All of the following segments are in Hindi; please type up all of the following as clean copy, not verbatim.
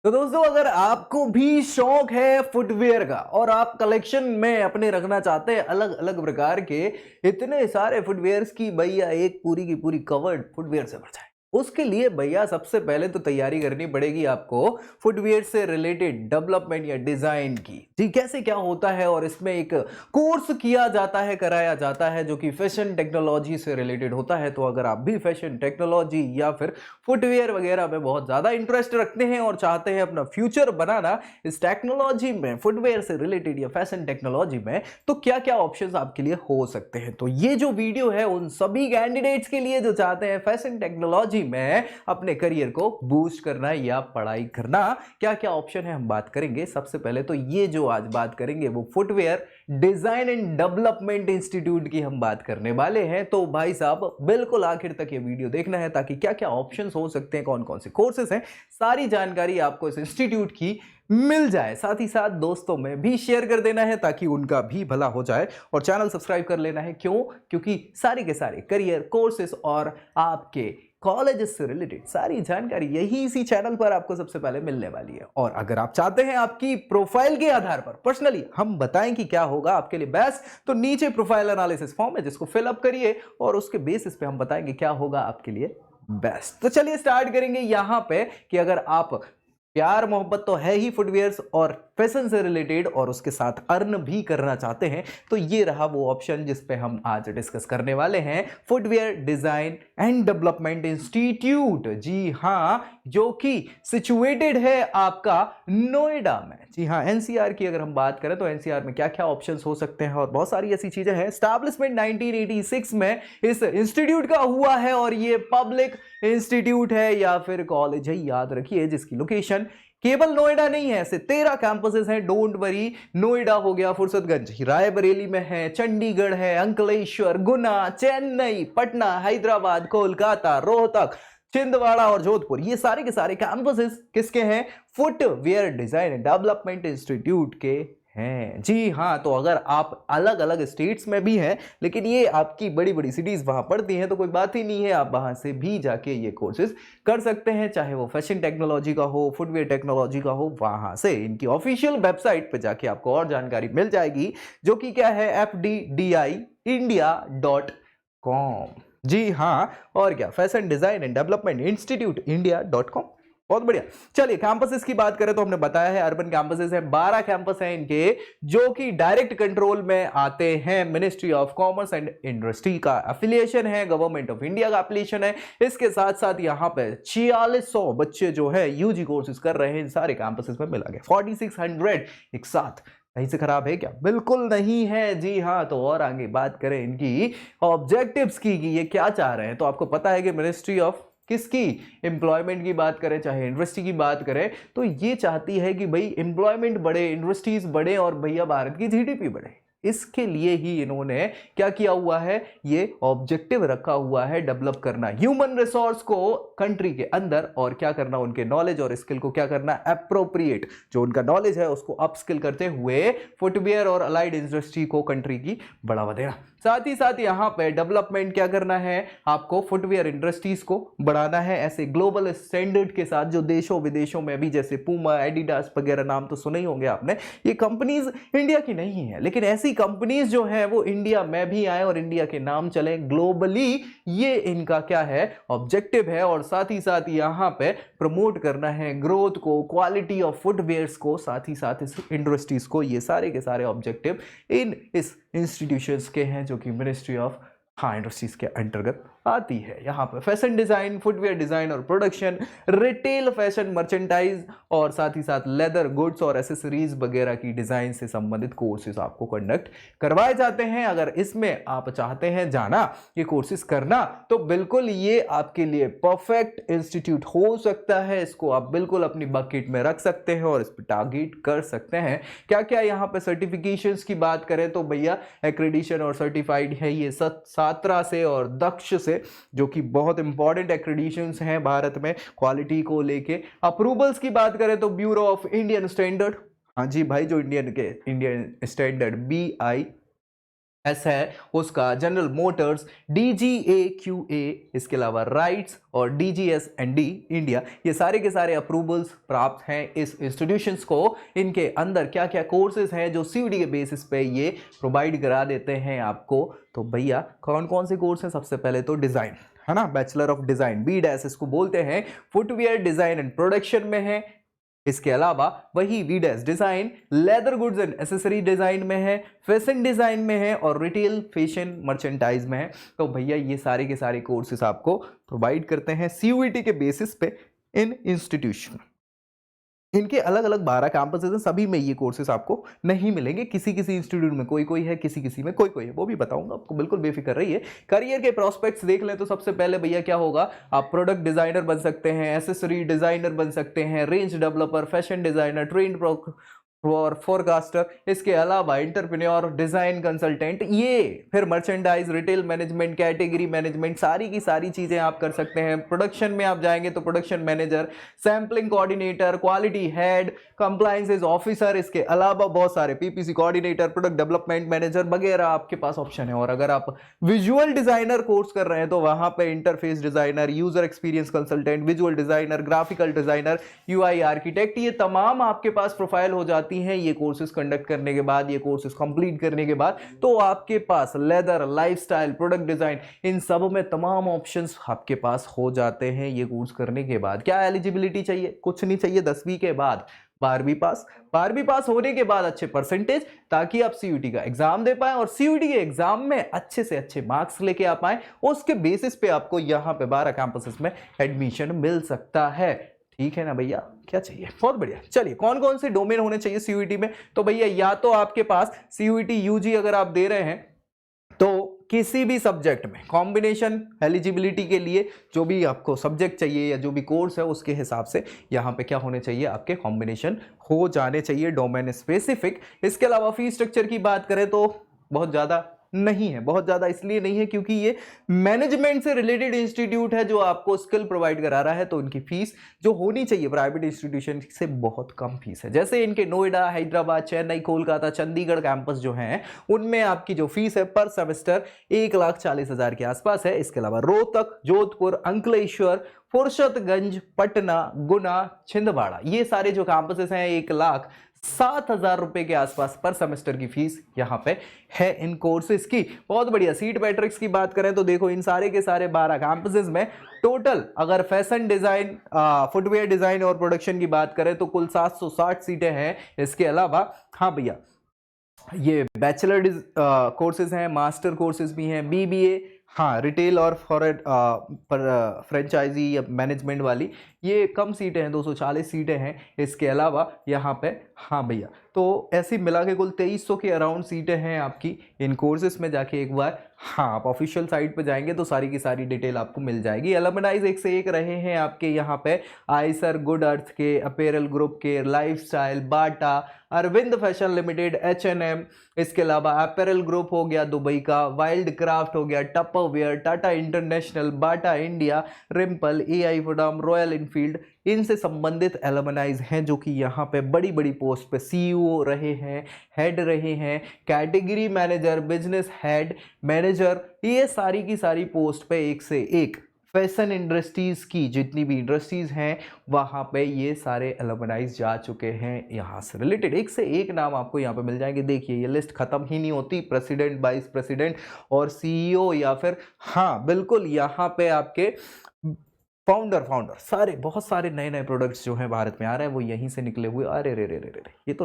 तो दोस्तों अगर आपको भी शौक है फुटवियर का और आप कलेक्शन में अपने रखना चाहते हैं अलग अलग प्रकार के इतने सारे फुटवियर्स की भैया एक पूरी की पूरी कवर्ड फुटवियर से भर जाए, उसके लिए भैया सबसे पहले तो तैयारी करनी पड़ेगी आपको फुटवियर से रिलेटेड डेवलपमेंट या डिजाइन की। जी कैसे क्या होता है और इसमें एक कोर्स किया जाता है, कराया जाता है जो कि फैशन टेक्नोलॉजी से रिलेटेड होता है। तो अगर आप भी फैशन टेक्नोलॉजी या फिर फुटवियर वगैरह में बहुत ज्यादा इंटरेस्ट रखते हैं और चाहते हैं अपना फ्यूचर बनाना इस टेक्नोलॉजी में, फुटवियर से रिलेटेड या फैशन टेक्नोलॉजी में, तो क्या क्या ऑप्शंस आपके लिए हो सकते हैं। तो ये जो वीडियो है उन सभी कैंडिडेट्स के लिए जो चाहते हैं फैशन टेक्नोलॉजी में अपने करियर को बूस्ट करना या पढ़ाई करना, क्या क्या ऑप्शन है हम बात करेंगे। सबसे पहले तो ये जो आज बात करेंगे वो footwear design and development institute की हम बात करने वाले हैं। तो भाई साहब बिल्कुल आखिर तक ये वीडियो देखना है ताकि क्या क्या ऑप्शंस हो सकते हैं, कौन कौन से कोर्सेज हैं, सारी जानकारी आपको इस इंस्टीट्यूट की मिल जाए। साथ ही साथ दोस्तों में भी शेयर कर देना है ताकि उनका भी भला हो जाए और चैनल सब्सक्राइब कर लेना है। क्यों? क्योंकि सारे के सारे करियर कोर्सेज और आपके कॉलेजेस से रिलेटेड सारी जानकारी यही इसी चैनल पर आपको सबसे पहले मिलने वाली है। और अगर आप चाहते हैं आपकी प्रोफाइल के आधार पर पर्सनली हम बताएं कि क्या होगा आपके लिए बेस्ट, तो नीचे प्रोफाइल एनालिसिस फॉर्म है जिसको फिलअप करिए और उसके बेसिस पे हम बताएंगे क्या होगा आपके लिए बेस्ट। तो चलिए स्टार्ट करेंगे यहां पे कि अगर आप प्यार मोहब्बत तो है ही फुटवियर्स और फैशन से रिलेटेड और उसके साथ अर्न भी करना चाहते हैं, तो ये रहा वो ऑप्शन जिस पे हम आज डिस्कस करने वाले हैं, footwear design and development institute. जी हाँ, जो कि सिचुएटेड है आपका नोएडा में। जी हाँ, एनसीआर की अगर हम बात करें तो एनसीआर में क्या क्या ऑप्शंस हो सकते हैं और बहुत सारी ऐसी चीजें हैं। एस्टैब्लिशमेंट 1986 में इस इंस्टीट्यूट का हुआ है और ये पब्लिक इंस्टीट्यूट है या फिर कॉलेज है, याद रखिए, जिसकी लोकेशन केवल नोएडा नहीं है, ऐसे 13 कैंपसेस हैं। डोंट वरी, नोएडा हो गया, फुर्सतगंज, रायबरेली में है, चंडीगढ़ है, अंकलेश्वर, गुना, चेन्नई, पटना, हैदराबाद, कोलकाता, रोहतक, छिंदवाड़ा और जोधपुर। ये सारे के सारे कैंपसेस किसके हैं? Footwear design and development institute के हैं। जी हाँ, तो अगर आप अलग अलग स्टेट्स में भी हैं लेकिन ये आपकी बड़ी बड़ी सिटीज वहां पड़ती हैं तो कोई बात ही नहीं है, आप वहां से भी जाके ये कोर्सेज कर सकते हैं, चाहे वो फैशन टेक्नोलॉजी का हो, फुटवियर टेक्नोलॉजी का हो। वहां से इनकी ऑफिशियल वेबसाइट पे जाके आपको और जानकारी मिल जाएगी जो कि क्या है, fddiindia.com। जी हाँ, और क्या, fashion design and development institute इंडिया.com। बहुत बढ़िया। चलिए कैंपसेस की बात करें तो हमने बताया है अर्बन कैंपसेस है, 12 कैंपस हैं इनके जो कि डायरेक्ट कंट्रोल में आते हैं। Ministry of commerce and industry का एफिलिएशन है, गवर्नमेंट ऑफ इंडिया का एफिलिएशन है। इसके साथ साथ यहां पे 4600 बच्चे जो है यूजी कोर्सेज कर रहे हैं इन सारे कैंपसेस में मिला के 4600 एक साथ। कहीं से खराब है क्या? बिल्कुल नहीं है। जी हाँ, तो और आगे बात करें इनकी ऑब्जेक्टिव्स की कि ये क्या चाह रहे हैं, तो आपको पता है कि मिनिस्ट्री ऑफ किसकी, एम्प्लॉयमेंट की बात करें चाहे इंडस्ट्री की बात करें, तो ये चाहती है कि भाई एम्प्लॉयमेंट बढ़े, इंडस्ट्रीज बढ़े और भैया भारत की जीडीपी बढ़े। इसके लिए ही इन्होंने क्या किया हुआ है, ये ऑब्जेक्टिव रखा हुआ है, डेवलप करना ह्यूमन रिसोर्स को कंट्री के अंदर और क्या करना, उनके नॉलेज और स्किल को क्या करना, अप्रोप्रिएट, जो उनका नॉलेज है उसको अपस्किल करते हुए फुटवियर और अलाइड इंडस्ट्री को कंट्री की बढ़ावा देना। साथ ही साथ यहां पे डेवलपमेंट क्या करना है, आपको फुटवियर इंडस्ट्रीज को बढ़ाना है ऐसे ग्लोबल स्टैंडर्ड के साथ, जो देशों विदेशों में भी, जैसे पूमा, एडिडास वगैरह नाम तो सुने ही होंगे आपने। ये कंपनीज इंडिया की नहीं है लेकिन ऐसी कंपनीज जो है वो इंडिया में भी आए और इंडिया के नाम चले ग्लोबली, ये इनका क्या है, ऑब्जेक्टिव है। और साथ ही साथ यहां पे प्रमोट करना है ग्रोथ को, क्वालिटी ऑफ फुटवेयर्स को, साथ ही साथ इस इंडस्ट्रीज को। ये सारे के सारे ऑब्जेक्टिव इन इस इंस्टीट्यूशंस के हैं जो कि मिनिस्ट्री ऑफ इंडस्ट्रीज के अंतर्गत आती है। यहाँ पर फैशन डिजाइन, फुटवियर डिजाइन और प्रोडक्शन, रिटेल फैशन, मर्चेंटाइज और साथ ही साथ लेदर गुड्स और एसेसरीज वगैरह की डिजाइन से संबंधित कोर्सेज आपको कंडक्ट करवाए जाते हैं। अगर इसमें आप चाहते हैं जाना, ये कोर्सेज करना, तो बिल्कुल ये आपके लिए परफेक्ट इंस्टीट्यूट हो सकता है। इसको आप बिल्कुल अपनी बकेट में रख सकते हैं और इस पर टारगेट कर सकते हैं। क्या क्या यहाँ पे सर्टिफिकेशंस की बात करें तो भैया एक्रेडिशन और सर्टिफाइड है ये सात्रा से और दक्ष से, जो कि बहुत इंपॉर्टेंट एक्रेडिशंस हैं भारत में क्वालिटी को लेके। अप्रूवल्स की बात करें तो ब्यूरो ऑफ इंडियन स्टैंडर्ड, हाँ जी भाई, जो इंडियन स्टैंडर्ड BI एस है उसका जनरल मोटर्स, DGAQA, इसके अलावा राइट्स और DGS&D इंडिया, ये सारे के सारे अप्रूवल्स प्राप्त हैं इस इंस्टीट्यूशंस को। इनके अंदर क्या क्या कोर्सेज हैं जो CUET के बेसिस पे ये प्रोवाइड करा देते हैं आपको। तो भैया कौन कौन से कोर्स हैं? सबसे पहले तो डिजाइन है ना, बैचलर ऑफ डिजाइन, BDAS इसको बोलते हैं, फुटवियर डिजाइन एंड प्रोडक्शन में है। इसके अलावा वही VDAS design leather goods and accessory design में है, फैशन डिजाइन में है और रिटेल फैशन मर्चेंटाइज में है। तो भैया ये सारे के सारे कोर्सेस आपको प्रोवाइड करते हैं CUET के बेसिस पे इन इंस्टीट्यूशन। इनके अलग अलग 12 कैंपसेस हैं, सभी में ये कोर्सेज आपको नहीं मिलेंगे। किसी किसी इंस्टीट्यूट में कोई कोई है, किसी किसी में कोई कोई है, वो भी बताऊंगा आपको, बिल्कुल बेफिक्र रहिए। करियर के प्रोस्पेक्ट्स देख लें तो सबसे पहले भैया क्या होगा, आप प्रोडक्ट डिजाइनर बन सकते हैं, एसेसरी डिजाइनर बन सकते हैं, range developer, fashion designer, trend और फोरकास्टर, इसके अलावा एंटरप्रेन्योर, डिजाइन कंसल्टेंट, ये फिर merchandise, retail management, category management, सारी की सारी चीजें आप कर सकते हैं। प्रोडक्शन में आप जाएंगे तो production manager, sampling coordinator, quality head, compliances officer, इसके अलावा बहुत सारे PPC coordinator, product development manager वगैरह आपके पास ऑप्शन है। और अगर आप विजुअल डिजाइनर कोर्स कर रहे हैं तो वहां पे interface designer, user experience consultant, visual designer, graphical designer, UI architect, ये तमाम आपके पास प्रोफाइल हो जाती हैं ये कोर्सेज कंडक्ट करने के बाद, ये कोर्सेज कंप्लीट करने के बाद। तो आपके पास लेदर, लाइफस्टाइल, प्रोडक्ट डिजाइन, इन सब में तमाम ऑप्शंस आपके पास हो जाते हैं ये कोर्स करने के बाद। क्या एलिजिबिलिटी चाहिए? कुछ नहीं चाहिए, 10वीं के बाद 12वीं पास, 12वीं पास होने के बाद अच्छे परसेंटेज, ताकि आप CUET का एग्जाम दे पाएं और CUET के एग्जाम में अच्छे से अच्छे मार्क्स लेके आ पाएं। उसके बेसिस पे आपको यहां पे 12 कैंपसेस में एडमिशन मिल सकता है। ठीक है ना भैया, क्या चाहिए? बहुत बढ़िया। चलिए, कौन कौन से डोमेन होने चाहिए CUET में? तो भैया या तो आपके पास CUET UG अगर आप दे रहे हैं तो किसी भी सब्जेक्ट में कॉम्बिनेशन एलिजिबिलिटी के लिए जो भी आपको सब्जेक्ट चाहिए या जो भी कोर्स है उसके हिसाब से यहाँ पे क्या होने चाहिए, आपके कॉम्बिनेशन हो जाने चाहिए, डोमेन स्पेसिफिक। इसके अलावा फीस स्ट्रक्चर की बात करें तो बहुत ज़्यादा नहीं है, बहुत ज़्यादा इसलिए नहीं है क्योंकि ये मैनेजमेंट से रिलेटेड इंस्टीट्यूट है जो आपको स्किल प्रोवाइड करा रहा है, तो उनकी फीस जो होनी चाहिए प्राइवेट इंस्टीट्यूशन से बहुत कम फीस है। जैसे इनके नोएडा, हैदराबाद, चेन्नई, कोलकाता, चंडीगढ़ कैंपस जो हैं उनमें आपकी जो फीस है पर सेमेस्टर 1,40,000 के आसपास है। इसके अलावा रोहतक, जोधपुर, अंकलेश्वर, फुर्सतगंज, पटना, गुना, छिंदवाड़ा, ये सारे जो कैंपसेस हैं 1,07,000 रुपए के आसपास पर सेमेस्टर की फीस यहां पे है इन कोर्सेज की। बहुत बढ़िया। सीट मैट्रिक्स की बात करें तो देखो इन सारे के सारे 12 कैंपसेस में टोटल अगर फैशन डिजाइन, फुटवेयर डिजाइन और प्रोडक्शन की बात करें तो कुल 760 सीटें हैं। इसके अलावा हाँ भैया, ये बैचलर कोर्सेज हैं, मास्टर कोर्सेज भी हैं, BBA, हाँ रिटेल और फॉरेन फ्रेंचाइजी या मैनेजमेंट वाली, ये कम सीटें हैं, 240 सीटें हैं। इसके अलावा यहाँ पे हाँ भैया, तो ऐसे मिला के कुल 2300 के अराउंड सीटें हैं आपकी इन कोर्सेज में। जाके एक बार हाँ आप ऑफिशियल साइट पे जाएंगे तो सारी की सारी डिटेल आपको मिल जाएगी। एलुमनाइज एक से एक रहे हैं आपके यहाँ पे, आइसर, गुड अर्थ के, अपैरल ग्रुप के, लाइफस्टाइल, बाटा, अरविंद फैशन लिमिटेड, H&M, इसके अलावा अपैरल ग्रुप हो गया दुबई का, वाइल्ड क्राफ्ट हो गया, Tupperware, Tata international, Bata India, Rimpal, AI फुडाम, रॉयल इनफील्ड, इनसे संबंधित एलुमनाइज हैं जो कि यहाँ पे बड़ी बड़ी पोस्ट पे CEO रहे हैं, हेड रहे हैं, category manager, business head, manager, ये सारी की सारी पोस्ट पे एक से एक फैशन इंडस्ट्रीज की जितनी भी इंडस्ट्रीज हैं वहाँ पे ये सारे एलुमनाइज जा चुके हैं। यहाँ से रिलेटेड एक से एक नाम आपको यहाँ पे मिल जाएंगे। देखिए ये लिस्ट खत्म ही नहीं होती, प्रेसिडेंट, वाइस प्रेसिडेंट और CEO, या फिर हाँ बिल्कुल यहाँ पे आपके फाउंडर सारे, बहुत सारे नए नए प्रोडक्ट्स जो हैं भारत में आ रहे हैं वो यहीं से निकले हुए। अरे रे रे रे रे, ये तो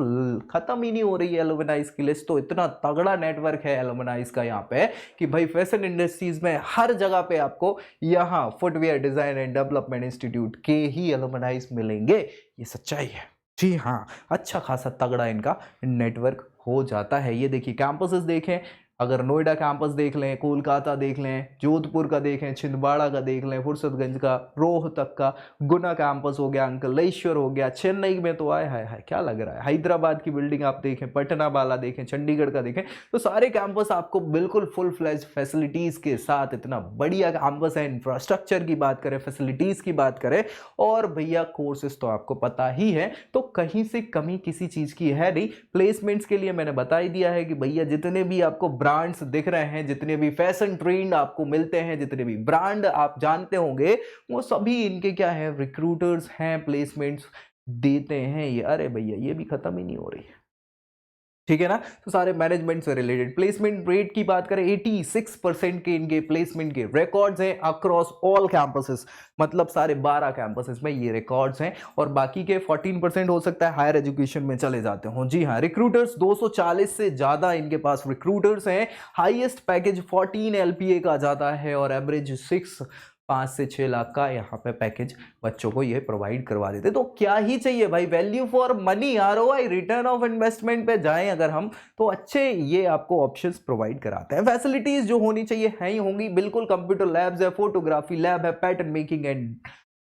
खत्म ही नहीं हो रही है एलुमनाइज की लिस्ट। तो इतना तगड़ा नेटवर्क है एलुमनाइज का यहाँ पे कि भाई फैशन इंडस्ट्रीज में हर जगह पे आपको यहाँ footwear design and development institute के ही एलुमनाइज मिलेंगे। ये सच्चाई है जी हाँ, अच्छा खासा तगड़ा इनका नेटवर्क हो जाता है। ये देखिए कैंपसेस देखें, अगर नोएडा कैंपस देख लें, कोलकाता देख लें, जोधपुर का देखें, छिंदवाड़ा का देख लें, फुर्सतगंज का, रोहतक का, गुना कैंपस हो गया, अंकलेश्वर हो गया, चेन्नई में तो आए है क्या लग रहा है, हैदराबाद की बिल्डिंग आप देखें, पटना वाला देखें, चंडीगढ़ का देखें, तो सारे कैंपस आपको बिल्कुल फुल फ्लैज फैसिलिटीज़ के साथ, इतना बढ़िया कैंपस है। इंफ्रास्ट्रक्चर की बात करें, फैसिलिटीज़ की बात करें, और भैया कोर्सेज तो आपको पता ही है, तो कहीं से कमी किसी चीज़ की है नहीं। प्लेसमेंट्स के लिए मैंने बता ही दिया है कि भैया जितने भी आपको ब्रांड्स दिख रहे हैं, जितने भी फैशन ट्रेंड आपको मिलते हैं, जितने भी ब्रांड आप जानते होंगे, वो सभी इनके क्या है, रिक्रूटर्स हैं, प्लेसमेंट्स देते हैं ये। अरे भैया ये भी खत्म ही नहीं हो रही है, ठीक है ना। तो सारे मैनेजमेंट से रिलेटेड प्लेसमेंट रेट की बात करें, 86% के इनके प्लेसमेंट के रिकॉर्ड्स हैं अक्रॉस ऑल कैंपसेस, मतलब सारे 12 कैंपसेस में ये रिकॉर्ड्स हैं। और बाकी के 14% हो सकता है हायर एजुकेशन में चले जाते हो। जी हाँ, रिक्रूटर्स 240 से ज्यादा इनके पास रिक्रूटर्स हैं। हाईएस्ट पैकेज 14 LPA का जाता है और एवरेज 5 से 6 लाख का यहाँ पे पैकेज बच्चों को ये प्रोवाइड करवा देते। तो क्या ही चाहिए भाई, value for money, ROI, return of investment पे जाएं अगर हम, तो अच्छे ये आपको ऑप्शंस प्रोवाइड कराते हैं। फैसिलिटीज जो होनी चाहिए है ही होंगी, बिल्कुल। कंप्यूटर लैब्स है, फोटोग्राफी लैब है, pattern making and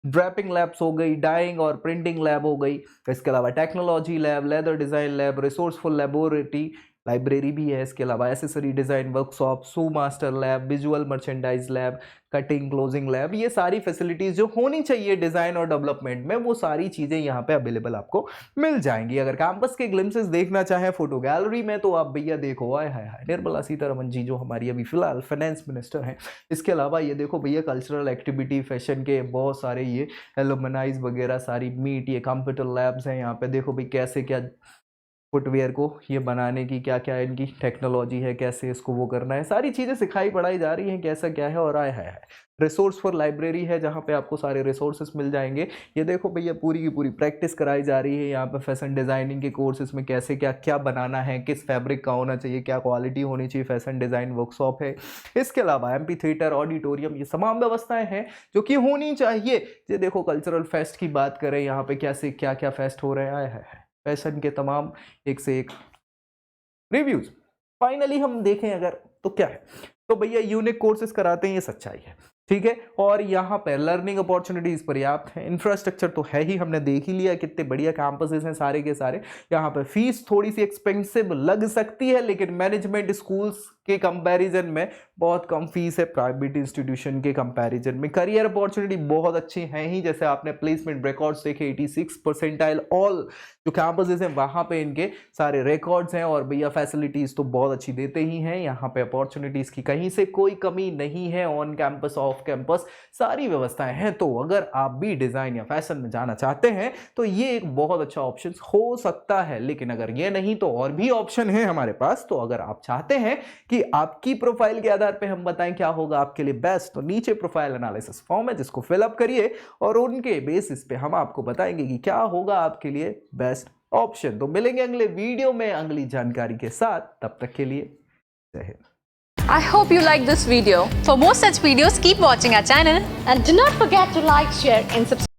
draping labs हो गई, डाइंग और प्रिंटिंग लैब हो गई, इसके अलावा technology lab, leather design lab, resourceful laboratory, library भी है, इसके अलावा accessory design workshop, shoe master lab, visual merchandise lab, cutting closing lab, ये सारी फैसिलिटीज जो होनी चाहिए डिजाइन और डेवलपमेंट में, वो सारी चीजें यहाँ पे अवेलेबल आपको मिल जाएंगी। अगर कैंपस के ग्लिम्सेस देखना चाहें फोटो गैलरी में, तो आप भैया देखो, आए हाय हाय, निर्मला सीतारमण जी जो हमारी अभी फिलहाल फाइनेंस मिनिस्टर हैं। इसके अलावा ये देखो भैया, कल्चरल एक्टिविटी, फैशन के बहुत सारे ये एलुमनाइज वगैरह सारी मीट, ये कंप्यूटर लैब्स हैं। यहाँ पे देखो भाई कैसे क्या फुटवेयर को ये बनाने की क्या क्या इनकी टेक्नोलॉजी है, कैसे इसको वो करना है, सारी चीज़ें सिखाई पढ़ाई जा रही हैं, कैसा क्या है। और आया है रिसोर्स फॉर लाइब्रेरी है, जहाँ पे आपको सारे रिसोर्सेस मिल जाएंगे। ये देखो भैया, पूरी की पूरी प्रैक्टिस कराई जा रही है यहाँ पे फैशन डिज़ाइनिंग के कोर्सेज में, कैसे क्या क्या बनाना है, किस फैब्रिक का होना चाहिए, क्या क्वालिटी होनी चाहिए, फैशन डिज़ाइन वर्कशॉप है। इसके अलावा MP थिएटर, ऑडिटोरियम, ये तमाम व्यवस्थाएं हैं जो कि होनी चाहिए। ये देखो कल्चरल फेस्ट की बात करें, यहाँ पे कैसे क्या क्या फेस्ट हो रहे हैं, आया है फैशन के तमाम एक से एक रिव्यूज। फाइनली हम देखें अगर तो क्या है, तो भैया यूनिक कोर्सेज कराते हैं, ये सच्चाई है, ठीक है। और यहाँ पे लर्निंग अपॉर्चुनिटीज पर्याप्त है, इंफ्रास्ट्रक्चर तो है ही, हमने देख ही लिया कितने बढ़िया कैंपसेस हैं सारे के सारे। यहाँ पे फीस थोड़ी सी एक्सपेंसिव लग सकती है, लेकिन मैनेजमेंट स्कूल्स के कंपैरिजन में बहुत कम फीस है प्राइवेट इंस्टीट्यूशन के कंपैरिजन में। करियर अपॉर्चुनिटी बहुत अच्छी हैं ही, जैसे आपने प्लेसमेंट रिकॉर्ड्स देखे, 86 परसेंटाइल ऑल जो कैंपसेस हैं वहाँ पे इनके सारे रिकॉर्ड्स हैं। और भैया फैसिलिटीज तो बहुत अच्छी देते ही हैं, यहाँ पे अपॉर्चुनिटीज की कहीं से कोई कमी नहीं है। ऑन कैंपस ऑफ कैंपस सारी व्यवस्थाएं हैं। तो अगर आप भी डिजाइन या फैशन में जाना चाहते हैं तो ये एक बहुत अच्छा ऑप्शन हो सकता है। लेकिन अगर ये नहीं तो और भी ऑप्शन है हमारे पास। तो अगर आप चाहते हैं कि आपकी प्रोफाइल के आधार पे हम बताएं क्या होगा आपके लिए बेस्ट, तो नीचे प्रोफाइल एनालिसिस फॉर्म है, जिसको फिलअप करिए और उनके बेसिस पे हम आपको बताएंगे कि क्या होगा आपके लिए बेस्ट ऑप्शन। तो मिलेंगे अगले वीडियो में अगली जानकारी के साथ, तब तक के लिए जय Hind. I hope you like this video. For more such videos, keep watching our channel and do not forget to like, share and subscribe.